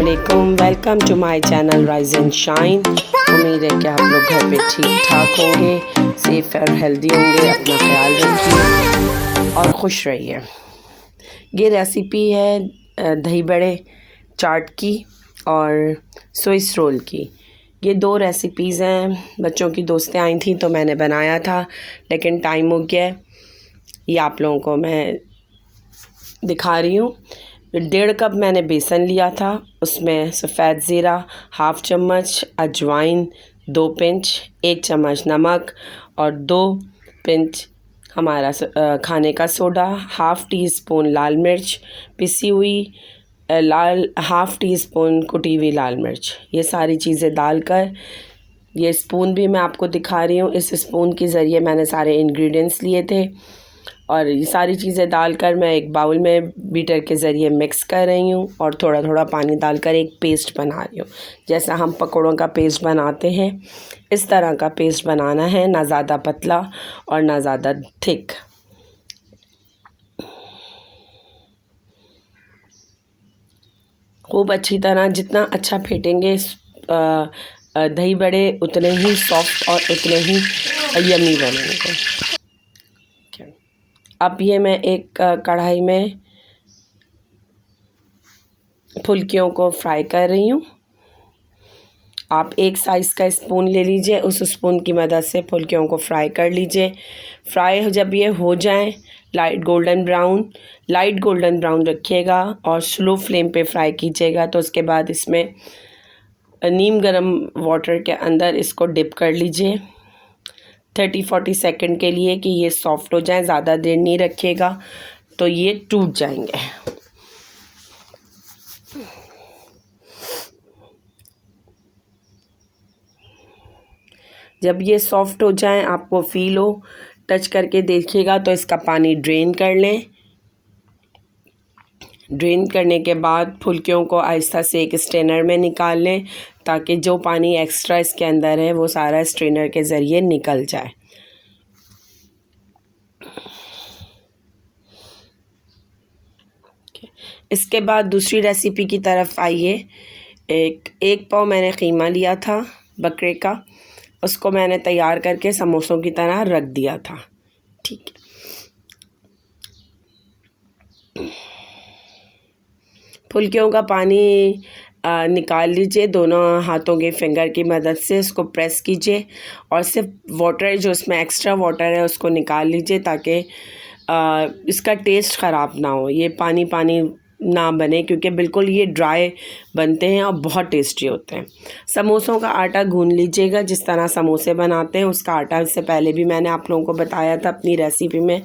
अस्सलामुअलैकुम, welcome to my channel rise and shine. उम्मीद है कि आप लोग घर पे ठीक ठाक होंगे, सेफ़ और हेल्दी होंगे। अपना ख्याल रखिए और खुश रहिए। ये रेसिपी है दही बड़े चाट की और स्विस रोल की। ये दो रेसिपीज़ हैं। बच्चों की दोस्तें आई थी तो मैंने बनाया था, लेकिन टाइम हो गया। ये आप लोगों को मैं दिखा रही हूँ। 1.5 कप मैंने बेसन लिया था, उसमें सफ़ेद ज़ीरा, हाफ़ चम्मच अजवाइन, 2 पिंच, 1 चम्मच नमक और 2 पिंच हमारा खाने का सोडा, हाफ़ टी स्पून लाल मिर्च पिसी हुई, हाफ़ टी स्पून कुटी हुई लाल मिर्च। ये सारी चीज़ें डालकर, ये स्पून भी मैं आपको दिखा रही हूँ। इस स्पून के ज़रिए मैंने सारे इंग्रेडिएंट्स लिए थे और ये सारी चीज़ें डालकर मैं एक बाउल में बीटर के ज़रिए मिक्स कर रही हूँ और थोड़ा थोड़ा पानी डालकर एक पेस्ट बना रही हूँ। जैसा हम पकौड़ों का पेस्ट बनाते हैं, इस तरह का पेस्ट बनाना है, ना ज़्यादा पतला और ना ज़्यादा थिक। खूब अच्छी तरह, जितना अच्छा फेंटेंगे दही बड़े, उतने ही सॉफ्ट और उतने ही यम्मी बनेंगे। अब ये मैं एक कढ़ाई में फुल्कियों को फ्राई कर रही हूँ। आप एक साइज़ का स्पून ले लीजिए, उस स्पून की मदद से फुल्कियों को फ्राई कर लीजिए। फ्राई जब ये हो जाएं लाइट गोल्डन ब्राउन रखिएगा और स्लो फ्लेम पे फ्राई कीजिएगा। तो उसके बाद इसमें नीम गर्म वाटर के अंदर इसको डिप कर लीजिए 30-40 सेकंड के लिए कि ये सॉफ्ट हो जाए। ज़्यादा देर नहीं रखिएगा तो ये टूट जाएंगे। जब ये सॉफ्ट हो जाए, आपको फील हो, टच करके देखिएगा तो इसका पानी ड्रेन कर लें। ड्रेन करने के बाद फुल्कियों को आहिस्ता से एक स्ट्रेनर में निकाल लें, ताकि जो पानी एक्स्ट्रा इसके अंदर है वो सारा स्ट्रेनर के ज़रिए निकल जाए। इसके बाद दूसरी रेसिपी की तरफ आइए। एक पाव मैंने कीमा लिया था बकरे का, उसको मैंने तैयार करके समोसों की तरह रख दिया था। ठीक है, फुल्कियों का पानी निकाल लीजिए। दोनों हाथों के फिंगर की मदद से इसको प्रेस कीजिए और सिर्फ वाटर, जो इसमें एक्स्ट्रा वाटर है, उसको निकाल लीजिए ताकि इसका टेस्ट ख़राब ना हो, ये पानी पानी ना बने, क्योंकि बिल्कुल ये ड्राई बनते हैं और बहुत टेस्टी होते हैं। समोसों का आटा गूंद लीजिएगा, जिस तरह समोसे बनाते हैं उसका आटा। इससे पहले भी मैंने आप लोगों को बताया था अपनी रेसिपी में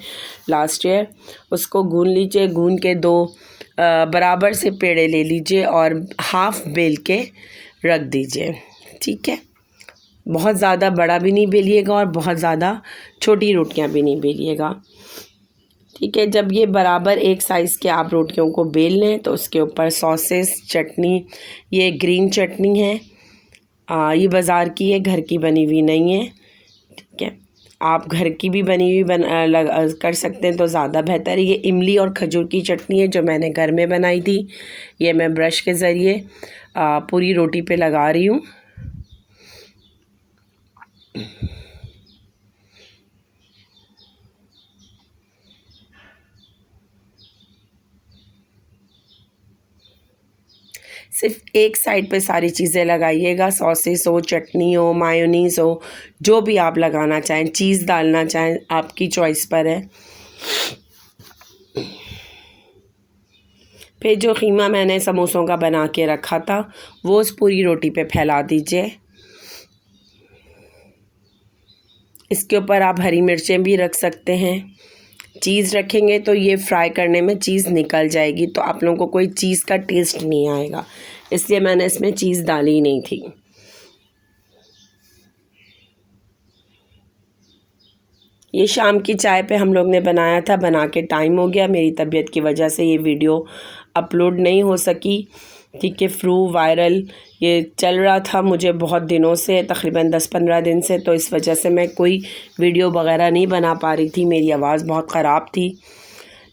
लास्ट ईयर। उसको गूंद लीजिए। गूंद के 2 बराबर से पेड़े ले लीजिए और हाफ़ बेल के रख दीजिए। ठीक है, बहुत ज़्यादा बड़ा भी नहीं बेलिएगा और बहुत ज़्यादा छोटी रोटियां भी नहीं बेलिएगा। ठीक है, जब ये बराबर एक साइज़ के आप रोटियों को बेल लें तो उसके ऊपर सॉसेस, चटनी, ये ग्रीन चटनी है, ये बाज़ार की है, घर की बनी हुई नहीं है। ठीक है, आप घर की भी बनी हुई कर सकते हैं तो ज़्यादा बेहतर है। ये इमली और खजूर की चटनी है जो मैंने घर में बनाई थी। ये मैं ब्रश के ज़रिए पूरी रोटी पे लगा रही हूँ। सिर्फ एक साइड पे सारी चीज़ें लगाइएगा। सॉसेस हो, चटनी हो, मायोनीज़ हो, जो भी आप लगाना चाहें, चीज़ डालना चाहें, आपकी चॉइस पर है। फिर जो कीमा मैंने समोसों का बना के रखा था वो उस पूरी रोटी पे फैला दीजिए। इसके ऊपर आप हरी मिर्चें भी रख सकते हैं। चीज़ रखेंगे तो ये फ्राई करने में चीज़ निकल जाएगी, तो आप लोगों को कोई चीज़ का टेस्ट नहीं आएगा, इसलिए मैंने इसमें चीज़ डाली ही नहीं थी। ये शाम की चाय पे हम लोग ने बनाया था। बना के टाइम हो गया, मेरी तबीयत की वजह से ये वीडियो अपलोड नहीं हो सकी। ठीक है, फ्लू वायरल ये चल रहा था मुझे बहुत दिनों से, तकरीबन 10-15 दिन से, तो इस वजह से मैं कोई वीडियो वगैरह नहीं बना पा रही थी। मेरी आवाज़ बहुत ख़राब थी।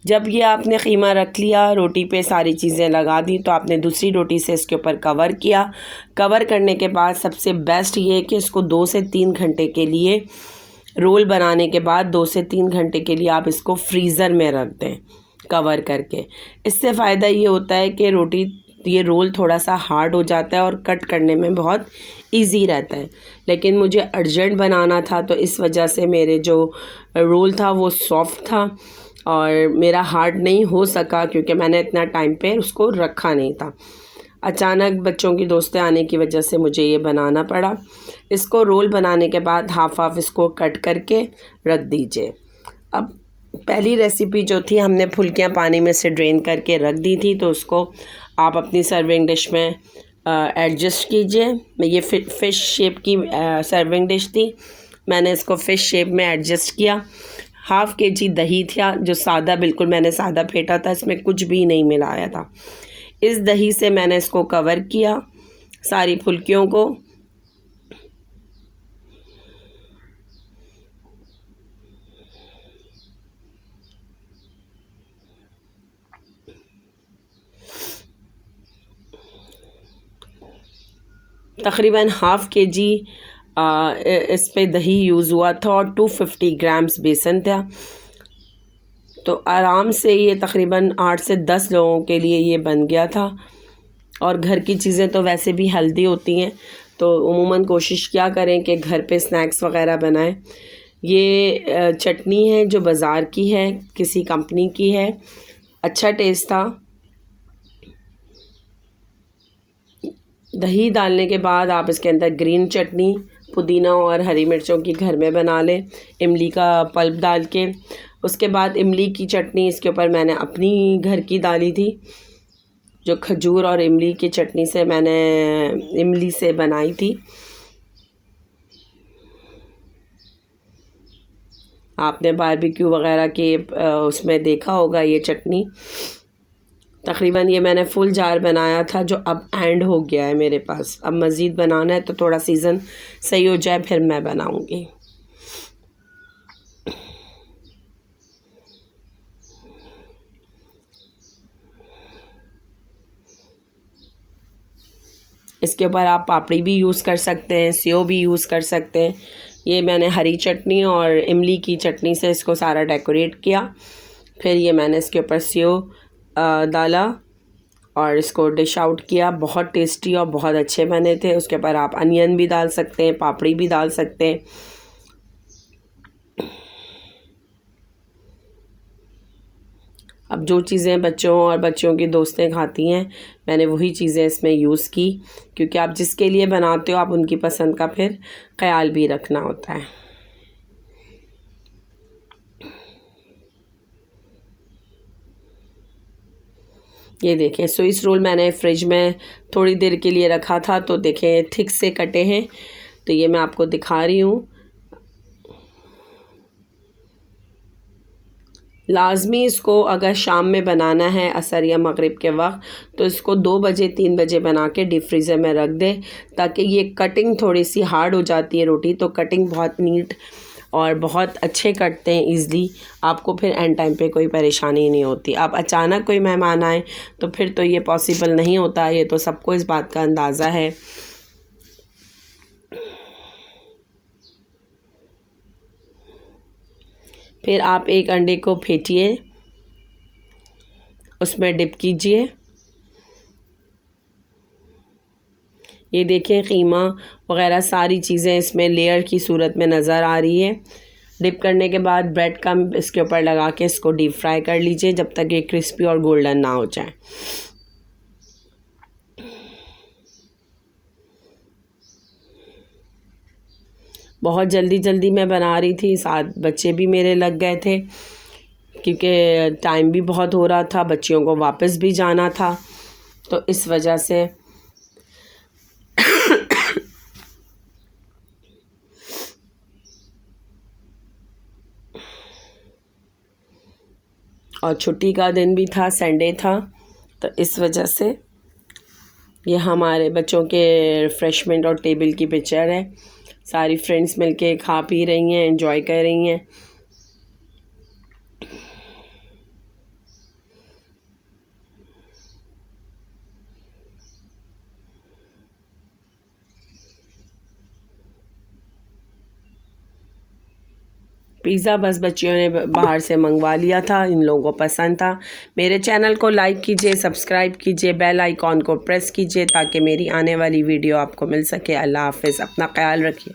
जब ये आपने कीमा रख लिया, रोटी पे सारी चीज़ें लगा दी, तो आपने दूसरी रोटी से इसके ऊपर कवर किया। कवर करने के बाद सबसे बेस्ट ये है कि इसको 2 से 3 घंटे के लिए, रोल बनाने के बाद 2 से 3 घंटे के लिए आप इसको फ्रीज़र में रख दें कवर करके। इससे फ़ायदा ये होता है कि ये रोल थोड़ा सा हार्ड हो जाता है और कट करने में बहुत इजी रहता है। लेकिन मुझे अर्जेंट बनाना था, तो इस वजह से मेरे जो रोल था वो सॉफ्ट था और मेरा हार्ड नहीं हो सका, क्योंकि मैंने इतना टाइम पे उसको रखा नहीं था। अचानक बच्चों की दोस्तें आने की वजह से मुझे ये बनाना पड़ा। इसको रोल बनाने के बाद हाफ इसको कट करके रख दीजिए। अब पहली रेसिपी जो थी, हमने फुल्कियाँ पानी में से ड्रेन करके रख दी थी, तो उसको आप अपनी सर्विंग डिश में एडजस्ट कीजिए। ये फ़िश शेप की सर्विंग डिश थी, मैंने इसको फ़िश शेप में एडजस्ट किया। हाफ़ kg दही था, जो सादा, बिल्कुल मैंने सादा फेंटा था, इसमें कुछ भी नहीं मिलाया था। इस दही से मैंने इसको कवर किया सारी फुल्कियों को। तकरीबन हाफ़ kg इस पे दही यूज़ हुआ था और 250 ग्राम्स बेसन था। तो आराम से ये तकरीबन 8 से 10 लोगों के लिए ये बन गया था। और घर की चीज़ें तो वैसे भी हेल्दी होती हैं, तो उमूमन कोशिश क्या करें कि घर पे स्नैक्स वग़ैरह बनाएं। ये चटनी है जो बाज़ार की है, किसी कंपनी की है, अच्छा टेस्ट था। दही डालने के बाद आप इसके अंदर ग्रीन चटनी, पुदीना और हरी मिर्चों की घर में बना लें, इमली का पल्प डाल के। उसके बाद इमली की चटनी इसके ऊपर मैंने अपनी घर की डाली थी, जो खजूर और इमली की चटनी से मैंने इमली से बनाई थी। आपने बारबेक्यू वग़ैरह के उसमें देखा होगा ये चटनी। तकरीबन ये मैंने फुल जार बनाया था, जो अब एंड हो गया है मेरे पास। अब मज़ीद बनाना है, तो थोड़ा सीज़न सही हो जाए फिर मैं बनाऊंगी। इसके ऊपर आप पापड़ी भी यूज़ कर सकते हैं, सेव भी यूज़ कर सकते हैं। ये मैंने हरी चटनी और इमली की चटनी से इसको सारा डेकोरेट किया। फिर ये मैंने इसके ऊपर सेव डाला और इसको डिश आउट किया। बहुत टेस्टी और बहुत अच्छे बने थे। उसके ऊपर आप अनियन भी डाल सकते हैं, पापड़ी भी डाल सकते हैं। अब जो चीज़ें बच्चों और बच्चों की दोस्तें खाती हैं, मैंने वही चीज़ें इसमें यूज़ की, क्योंकि आप जिसके लिए बनाते हो आप उनकी पसंद का फिर ख्याल भी रखना होता है। ये देखें, स्विस रोल मैंने फ्रिज में थोड़ी देर के लिए रखा था, तो देखें थिक से कटे हैं। तो ये मैं आपको दिखा रही हूँ। लाजमी इसको अगर शाम में बनाना है, असर या मगरिब के वक्त, तो इसको 2 बजे 3 बजे बना के डीप फ्रीज़र में रख दें, ताकि ये कटिंग थोड़ी सी हार्ड हो जाती है रोटी, तो कटिंग बहुत नीट और बहुत अच्छे कटते हैं ईज़िली। आपको फिर एंड टाइम पे कोई परेशानी नहीं होती। अब अचानक कोई मेहमान आए तो फिर तो ये पॉसिबल नहीं होता, ये तो सबको इस बात का अंदाज़ा है। फिर आप एक अंडे को फेंटिए, उसमें डिप कीजिए। ये देखें, कीमा वग़ैरह सारी चीज़ें इसमें लेयर की सूरत में नज़र आ रही है। डिप करने के बाद ब्रेड क्रम्ब इसके ऊपर लगा के इसको डीप फ्राई कर लीजिए, जब तक ये क्रिस्पी और गोल्डन ना हो जाए। बहुत जल्दी मैं बना रही थी, साथ बच्चे भी मेरे लग गए थे, क्योंकि टाइम भी बहुत हो रहा था, बच्चियों को वापस भी जाना था, तो इस वजह से। और छुट्टी का दिन भी था, संडे था, तो इस वजह से ये हमारे बच्चों के रिफ़्रेशमेंट और टेबल की पिक्चर है। सारी फ्रेंड्स मिलके खा पी रही हैं, एंजॉय कर रही हैं। पिज़्ज़ा बस बच्चियों ने बाहर से मंगवा लिया था, इन लोगों को पसंद था। मेरे चैनल को लाइक कीजिए, सब्सक्राइब कीजिए, बेल आइकॉन को प्रेस कीजिए ताकि मेरी आने वाली वीडियो आपको मिल सके। अल्लाह हाफ़िज़, अपना ख्याल रखिए।